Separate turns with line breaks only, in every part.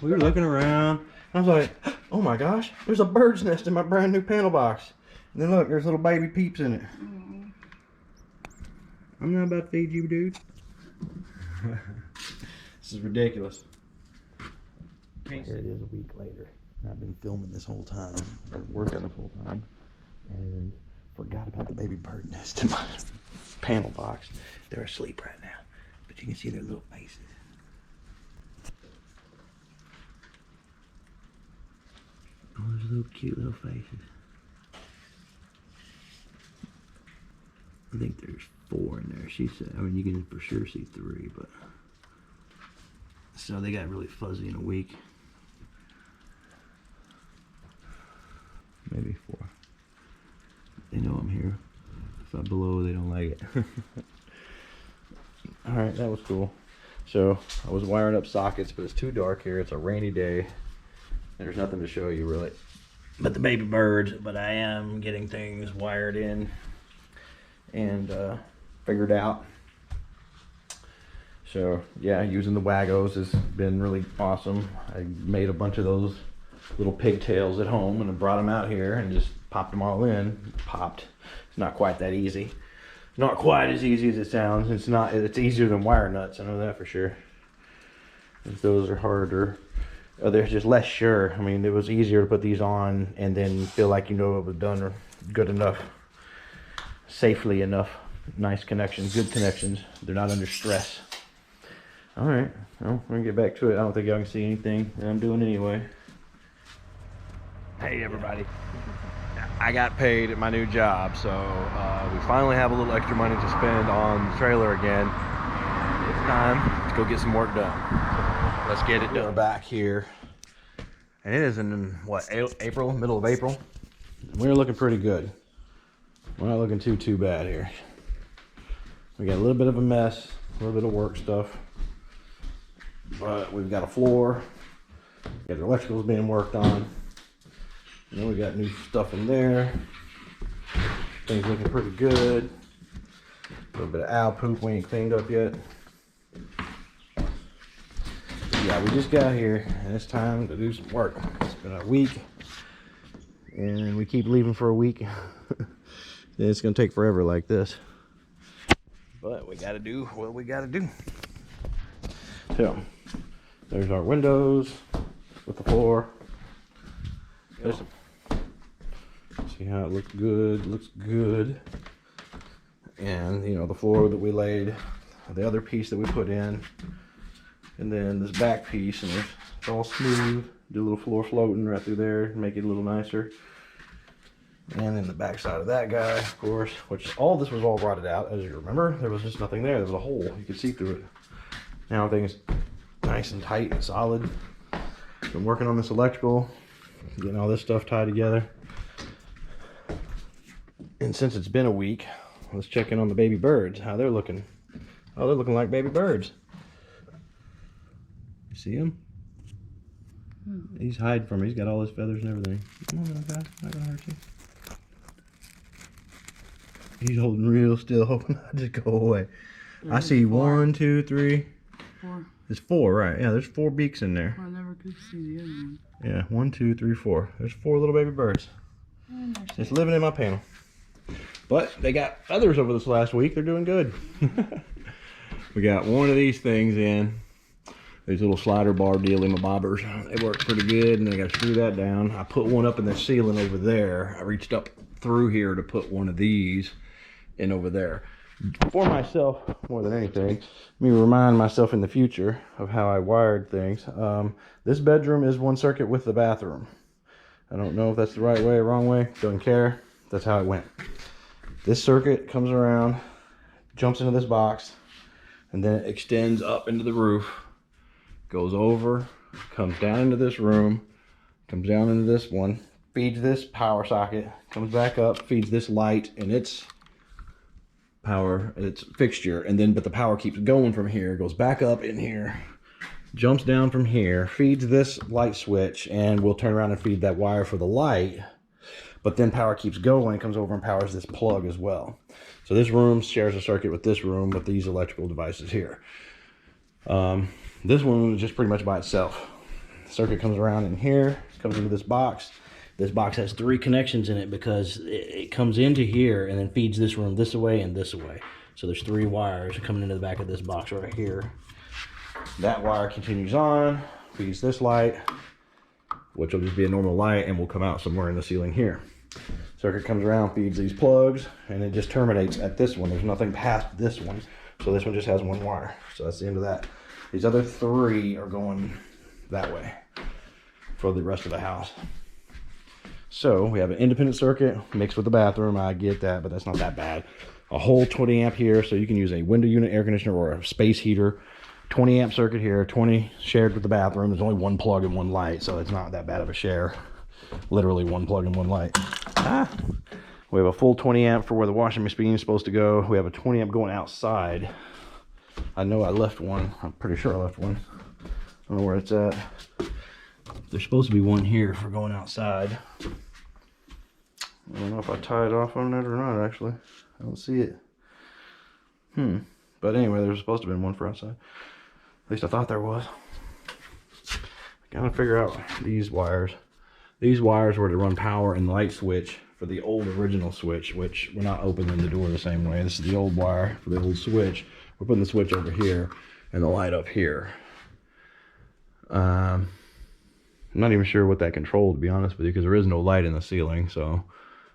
We were looking around. I was like, oh my gosh, there's a bird's nest in my brand new panel box. And then look, there's little baby peeps in it. I'm not about to feed you, dude. This is ridiculous. Here it is a week later. I've been filming this whole time, or working the whole time, and forgot about the baby bird nest in my panel box. They're asleep right now, but you can see their little faces. Oh, those little cute little faces. I think there's 4 in there. She said, I mean, you can for sure see 3, but so they got really fuzzy in a week. Maybe 4. They know I'm here. If I blow, they don't like it. Alright, that was cool. So I was wiring up sockets, but it's too dark here. It's a rainy day. There's nothing to show you really but the baby birds, but I am getting things wired in and figured out. So yeah, using the Wagos has been really awesome. I made a bunch of those little pigtails at home and I brought them out here and just popped them all in. Popped. It's not quite that easy. Not quite as easy as it sounds. It's easier than wire nuts, I know that for sure. Those are harder. They're just less sure. I mean, it was easier to put these on and then feel like you know it was done good enough, safely enough. Nice connections, good connections. They're not under stress. All right, well, we're gonna get back to it. I don't think y'all can see anything that I'm doing anyway. Hey everybody, I got paid at my new job, so we finally have a little extra money to spend on the trailer again. It's time to go get some work done. Let's get it done. We're back here, and it is in what, April, middle of April. We're looking pretty good. We're not looking too bad here. We got a little bit of a mess, a little bit of work stuff, but we've got a floor. We got the electricals being worked on. And then we got new stuff in there. Things looking pretty good. A little bit of owl poop we ain't cleaned up yet. Yeah, we just got here and it's time to do some work. It's been a week and we keep leaving for a week. It's gonna take forever like this, but we gotta do what we gotta do. So there's our windows with the floor. See how it looks good. Looks good. And you know, the floor that we laid, the other piece that we put in, and then this back piece, and it's all smooth. Do a little floor floating right through there, make it a little nicer. And then the back side of that guy, of course, which all this was all rotted out, as you remember. There was just nothing there. There was a hole. You could see through it. Now everything's nice and tight and solid. Been working on this electrical, getting all this stuff tied together. And since it's been a week, let's check in on the baby birds, how they're looking. Oh, they're looking like baby birds. You see him? He's hiding from me. He's got all his feathers and everything. Come on, little guy. I'm not gonna hurt you. He's holding real still, hoping I just go away. I see 1, 2, 3.
4.
There's 4, right? Yeah, there's 4 beaks in there.
I never could see the other one.
Yeah, 1, 2, 3, 4. There's 4 little baby birds. Just living in my panel. But they got feathers over this last week. They're doing good. We got one of these things in. These little slider bar dealy bobbers. They work pretty good, and I got to screw that down. I put one up in the ceiling over there. I reached up through here to put one of these in over there. For myself, more than anything, let me remind myself in the future of how I wired things. This bedroom is one circuit with the bathroom. I don't know if that's the right way or wrong way. Don't care. That's how it went. This circuit comes around, jumps into this box, and then it extends up into the roof, goes over, comes down into this room, comes down into this one, feeds this power socket, comes back up, feeds this light and its power, its fixture, and then but the power keeps going from here, goes back up in here, jumps down from here, feeds this light switch, and we'll turn around and feed that wire for the light. but then power keeps going, comes over and powers this plug as well. So this room shares a circuit with this room with these electrical devices here. This one is just pretty much by itself. The circuit comes around in here, comes into this box. This box has 3 connections in it because it comes into here and then feeds this room this way and this way. So there's 3 wires coming into the back of this box right here. That wire continues on, feeds this light, which will just be a normal light and will come out somewhere in the ceiling here. Circuit comes around, feeds these plugs, and it just terminates at this one. There's nothing past this one. So this one just has 1 wire. So that's the end of that. These other 3 are going that way for the rest of the house. So we have an independent circuit mixed with the bathroom. I get that, but that's not that bad. A whole 20 amp here, so you can use a window unit air conditioner or a space heater. 20 amp circuit here, 20 shared with the bathroom. There's only 1 plug and 1 light, so it's not that bad of a share. Literally 1 plug and 1 light. We have a full 20 amp for where the washing machine is supposed to go. We have a 20 amp going outside. I know I left one. I'm pretty sure I left one. I don't know where it's at. There's supposed to be one here for going outside. I don't know if I tied off on it or not, actually. I don't see it. But anyway, there's supposed to have been one for outside. At least I thought there was. I gotta figure out these wires. These wires were to run power and light switch for the old original switch, which we're not opening the door the same way. This is the old wire for the old switch. We're putting the switch over here and the light up here. I'm not even sure what that controlled, to be honest with you, because there is no light in the ceiling. So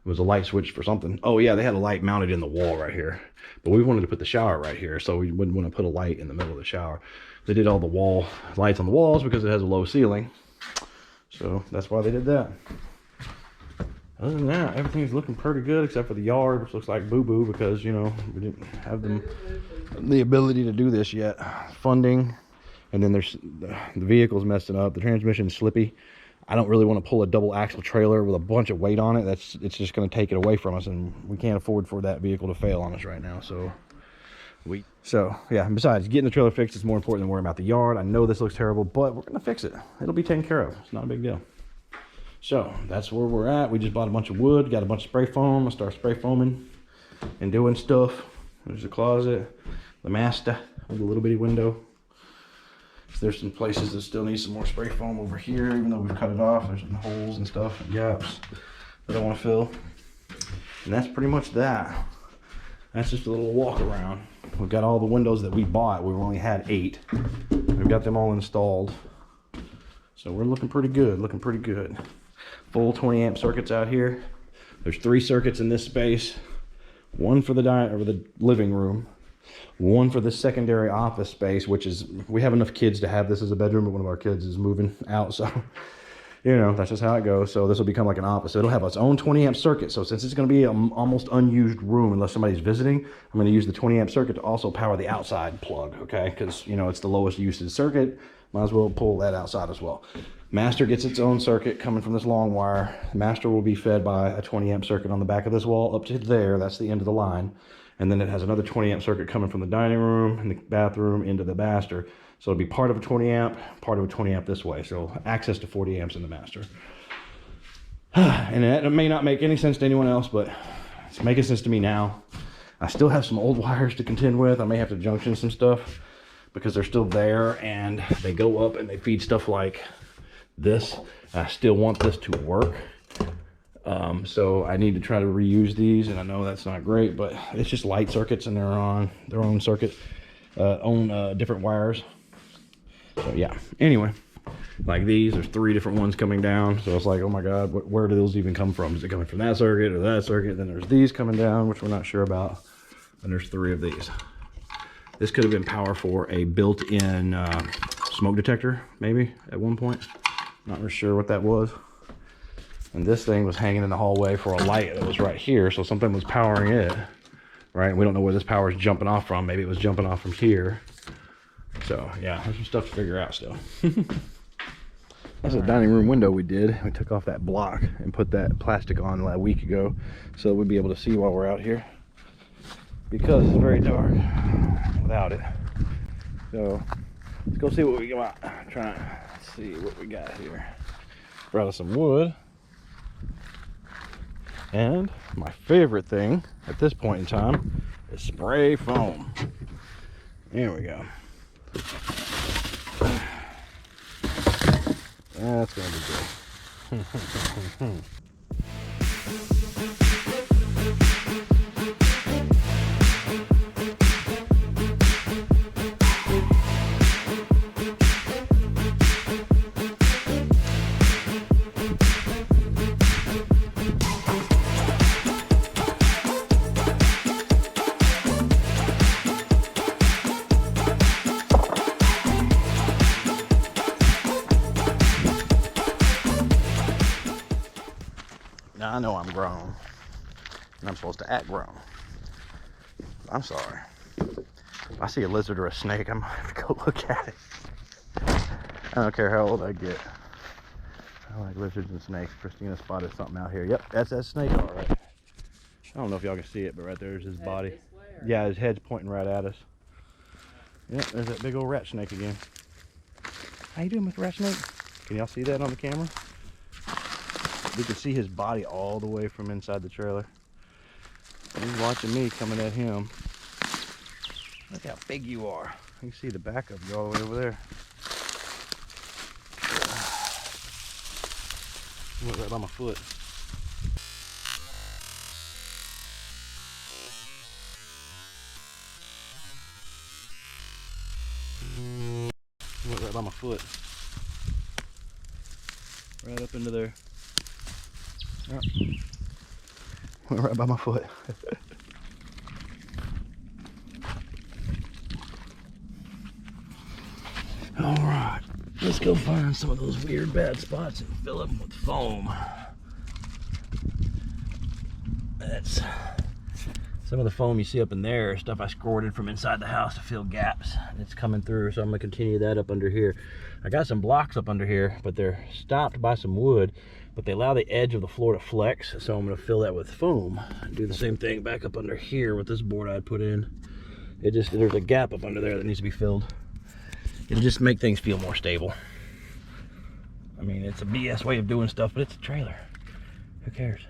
it was a light switch for something. Oh yeah, they had a light mounted in the wall right here, but we wanted to put the shower right here, so we wouldn't want to put a light in the middle of the shower. They did all the wall lights on the walls because it has a low ceiling, so that's why they did that. Other than that, everything's looking pretty good except for the yard, which looks like boo-boo because, you know, we didn't have the ability to do this yet. Funding, and then there's the vehicle's messing up. The transmission's slippy. I don't really want to pull a double axle trailer with a bunch of weight on it. It's just going to take it away from us, and we can't afford for that vehicle to fail on us right now. So yeah, and besides, getting the trailer fixed is more important than worrying about the yard. I know this looks terrible, but we're going to fix it. It'll be taken care of. It's not a big deal. So that's where we're at. We just bought a bunch of wood, got a bunch of spray foam. I'll start spray foaming and doing stuff. There's the closet, the master with a little bitty window. So there's some places that still need some more spray foam over here, even though we've cut it off. There's some holes and stuff and gaps that I want to fill. And that's pretty much that. That's just a little walk around. We've got all the windows that we bought. We've only had 8. We've got them all installed. So we're looking pretty good, Full 20 amp circuits out here. There's 3 circuits in this space. 1 for the living room. 1 for the secondary office space, which is, we have enough kids to have this as a bedroom, but one of our kids is moving out, so you know, that's just how it goes. So this will become like an office. So it'll have its own 20 amp circuit. So since it's going to be an almost unused room unless somebody's visiting, I'm going to use the 20 amp circuit to also power the outside plug, okay? Because, you know, it's the lowest usage circuit. Might as well pull that outside as well. Master gets its own circuit coming from this long wire. Master will be fed by a 20 amp circuit on the back of this wall up to there. That's the end of the line. And then it has another 20 amp circuit coming from the dining room and the bathroom into the master. So it'll be part of a 20 amp, part of a 20 amp this way. So access to 40 amps in the master. And that may not make any sense to anyone else, but it's making sense to me now. I still have some old wires to contend with. I may have to junction some stuff because they're still there and they go up and they feed stuff like this. I still want this to work. So I need to try to reuse these, and I know that's not great, but it's just light circuits and they're on their own circuit, different wires. So yeah, anyway, like these, there's 3 different ones coming down. So it's like, oh my God, where do those even come from? Is it coming from that circuit or that circuit? Then there's these coming down, which we're not sure about. And there's 3 of these. This could have been power for a built-in smoke detector, maybe at one point. Not really sure what that was. And this thing was hanging in the hallway for a light that was right here, so something was powering it, right? We don't know where this power is jumping off from. Maybe it was jumping off from here. So yeah, there's some stuff to figure out still. That's a dining room window we did. We took off that block and put that plastic on a week ago so we'd be able to see while we're out here, because it's very dark without it. So let's go see what we got. Try to see what we got here. Brought us some wood. And my favorite thing at this point in time is spray foam. There we go. That's gonna be good. Now I know I'm grown, and I'm supposed to act grown. I'm sorry. If I see a lizard or a snake, I'm gonna have to go look at it. I don't care how old I get. I like lizards and snakes. Christina spotted something out here. Yep, that's that snake, all right. I don't know if y'all can see it, but right there's his body. Yeah, his head's pointing right at us. Yep, there's that big old rat snake again. How you doing, Mr. Rat Snake? Can y'all see that on the camera? We can see his body all the way from inside the trailer. He's watching me coming at him. Look how big you are. You can see the back of you all the way over there. Went right by my foot. Went right by my foot. Right up into there. Yep. Went right by my foot. All right, let's go find some of those weird bad spots and fill them with foam. That's some of the foam you see up in there, stuff I squirted from inside the house to fill gaps. It's coming through, so I'm gonna continue that up under here. I got some blocks up under here, but they're stopped by some wood, but they allow the edge of the floor to flex, so I'm gonna fill that with foam. Do the same thing back up under here with this board I put in. There's a gap up under there that needs to be filled. It'll just make things feel more stable. I mean, it's a BS way of doing stuff, but it's a trailer. Who cares?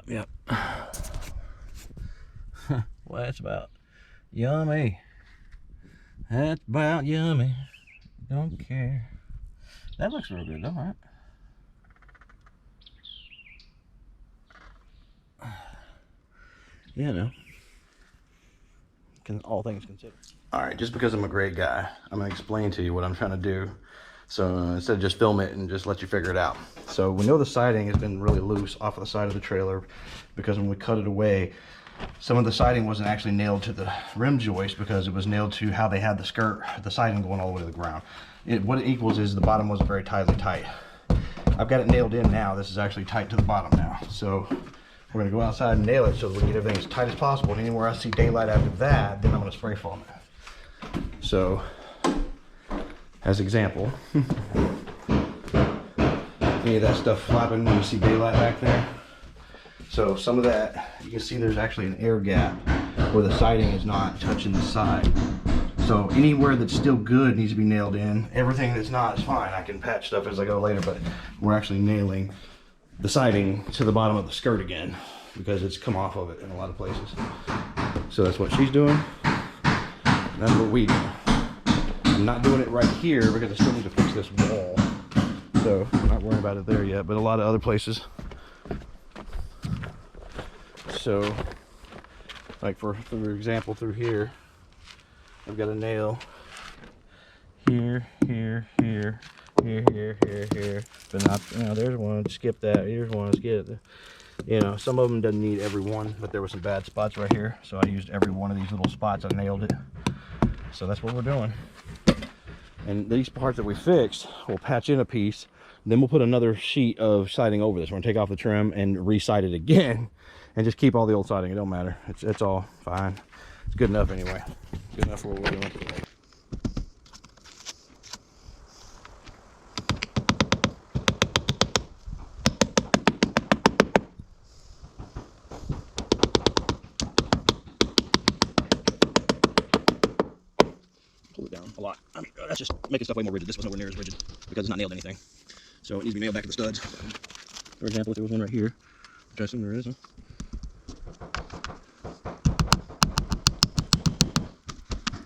Yep. Well, that's about yummy. That's about yummy. Don't care. That looks real good, though, right? Yeah, no. All things considered. All right, just because I'm a great guy, I'm gonna explain to you what I'm trying to do. So instead of just film it and just let you figure it out. So we know the siding has been really loose off of the side of the trailer because when we cut it away, some of the siding wasn't actually nailed to the rim joist because it was nailed to how they had the siding going all the way to the ground. What it equals is the bottom wasn't very tightly tight. I've got it nailed in now. This is actually tight to the bottom now. So we're gonna go outside and nail it so that we get everything as tight as possible. And anywhere I see daylight after that, then I'm gonna spray foam it. So, as example, any of that stuff flapping when you see daylight back there. So some of that, you can see there's actually an air gap where the siding is not touching the side. So anywhere that's still good needs to be nailed in. Everything that's not is fine. I can patch stuff as I go later, but we're actually nailing the siding to the bottom of the skirt again because it's come off of it in a lot of places. So that's what she's doing. That's what we do. I'm not doing it right here because I still need to fix this wall. So I'm not worrying about it there yet, but a lot of other places. So, like for example, through here, I've got a nail here, here, here, here, here, here, here. But not, there's one, skip that. Here's one, skip it. You know, some of them doesn't need every one, but there were some bad spots right here, so I used every one of these little spots. I nailed it. So that's what we're doing. And these parts that we fixed, we'll patch in a piece, then we'll put another sheet of siding over this. We're gonna take off the trim and re-side it again, and just keep all the old siding. It don't matter. It's all fine. It's good enough anyway. Good enough for what we're doing. Pull it down a lot. I mean, that's just making stuff way more rigid. This was nowhere near as rigid because it's not nailed to anything. So it needs to be nailed back to the studs. For example, if there was one right here, which I assume there is, huh?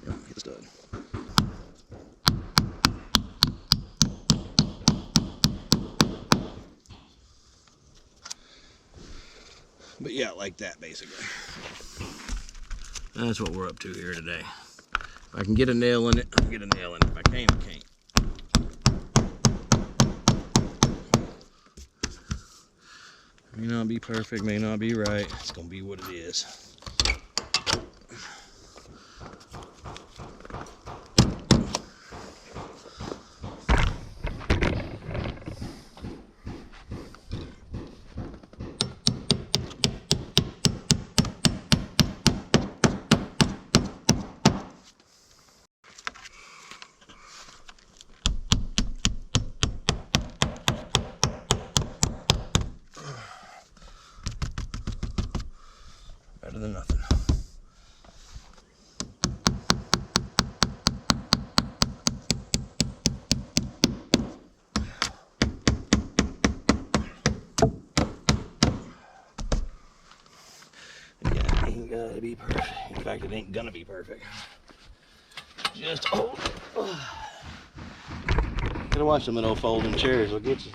Yeah, hit the stud. But yeah, like that basically. That's what we're up to here today. If I can get a nail in it, I can get a nail in it. If I can't, I can't. May not be perfect, may not be right. It's gonna be what it is. Better than nothing. Yeah, ain't gotta be perfect. In fact, it ain't gonna be perfect. Just hold it. Gotta watch them little folding chairs, will get you.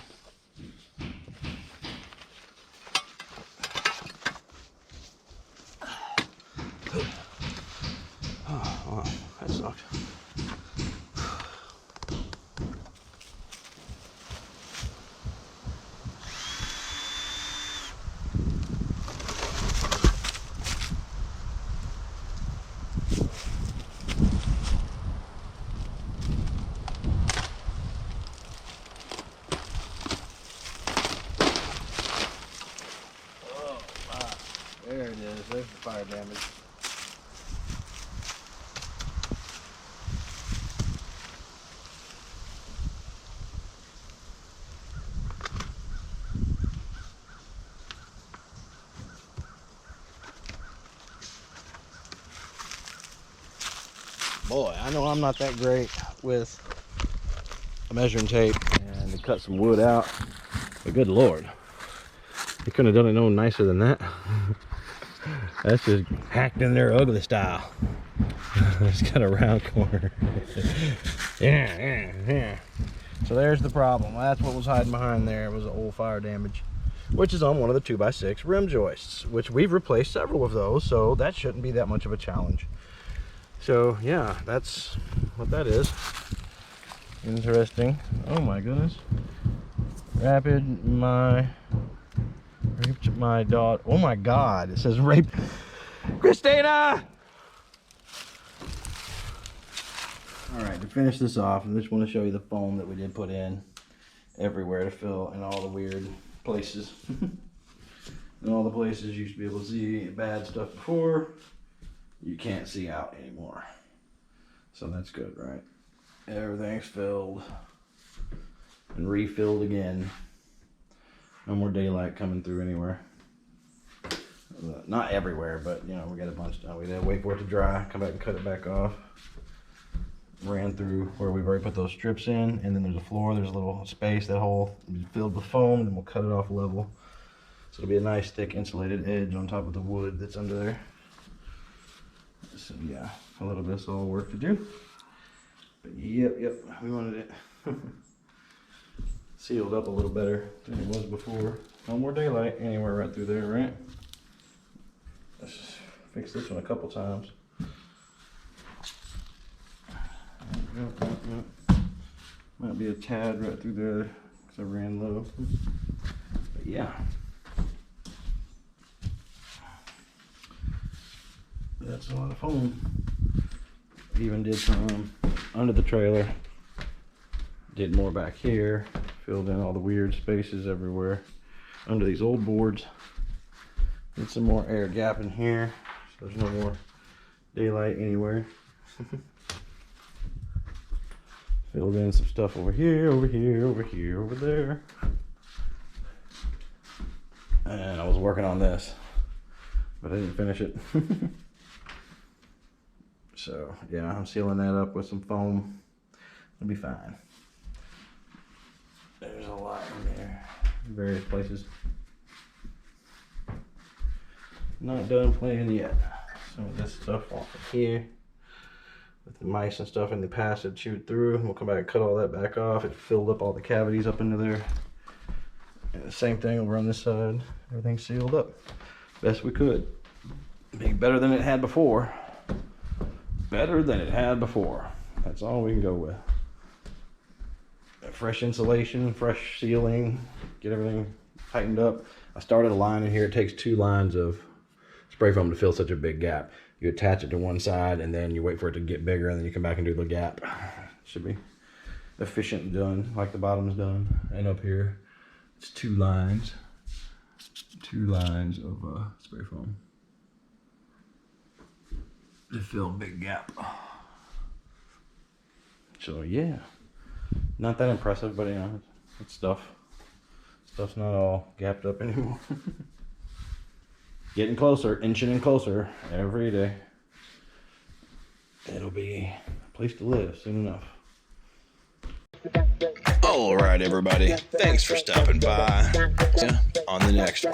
Oh, that sucked. There it is. There's the fire damage. Boy, I know I'm not that great with a measuring tape and to cut some wood out, but good Lord, you couldn't have done it no nicer than that. That's just hacked in there ugly style. It's got a round corner. Yeah. So there's the problem. That's what was hiding behind there. It was the old fire damage, which is on one of the 2x6 rim joists, which we've replaced several of those, so that shouldn't be that much of a challenge. So yeah, that's what that is. Interesting. Oh my goodness. Rapid raped my dog. Oh my God, it says rape. Christina! All right, to finish this off, I just want to show you the foam that we did put in everywhere to fill in all the weird places. In all the places you used to be able to see bad stuff before, you can't see out anymore. So that's good, right? Everything's filled and refilled again. No more daylight coming through anywhere. Not everywhere, but you know, we got a bunch done. We had to wait for it to dry, come back and cut it back off. Ran through where we've already put those strips in, and then there's a floor, there's a little space, that hole will be filled with foam, and we'll cut it off level. So it'll be a nice thick insulated edge on top of the wood that's under there. So yeah, a little bit of all work to do. But yep, we wanted it sealed up a little better than it was before. No more daylight anywhere right through there, right? Let's just fix this one a couple times. Yep. Might be a tad right through there because I ran low. But yeah. That's a lot of foam. Even did some under the trailer. Did more back here. Filled in all the weird spaces everywhere under these old boards. Did some more air gap in here, so there's no more daylight anywhere. Filled in some stuff over here, over here, over here, over there. And I was working on this, but I didn't finish it. So yeah, I'm sealing that up with some foam. It'll be fine. There's a lot in there, various places. Not done playing yet. Some of this stuff off of here with the mice and stuff in the past it chewed through. We'll come back and cut all that back off. It filled up all the cavities up into there. And the same thing over on this side. Everything's sealed up best we could. Be better than it had before. Better than it had before. That's all we can go with. Fresh insulation, fresh sealing, get everything tightened up. I started a line in here. It takes 2 lines of spray foam to fill such a big gap. You attach it to one side and then you wait for it to get bigger and then you come back and do the gap. Should be efficient and done like the bottom's done. And up here, it's 2 lines. 2 lines of spray foam to fill a big gap. So yeah, not that impressive, but you know, it's stuff. Stuff's not all gapped up anymore. Getting closer, inching in closer every day. It'll be a place to live soon enough.
All right, everybody. Thanks for stopping by. On the next one.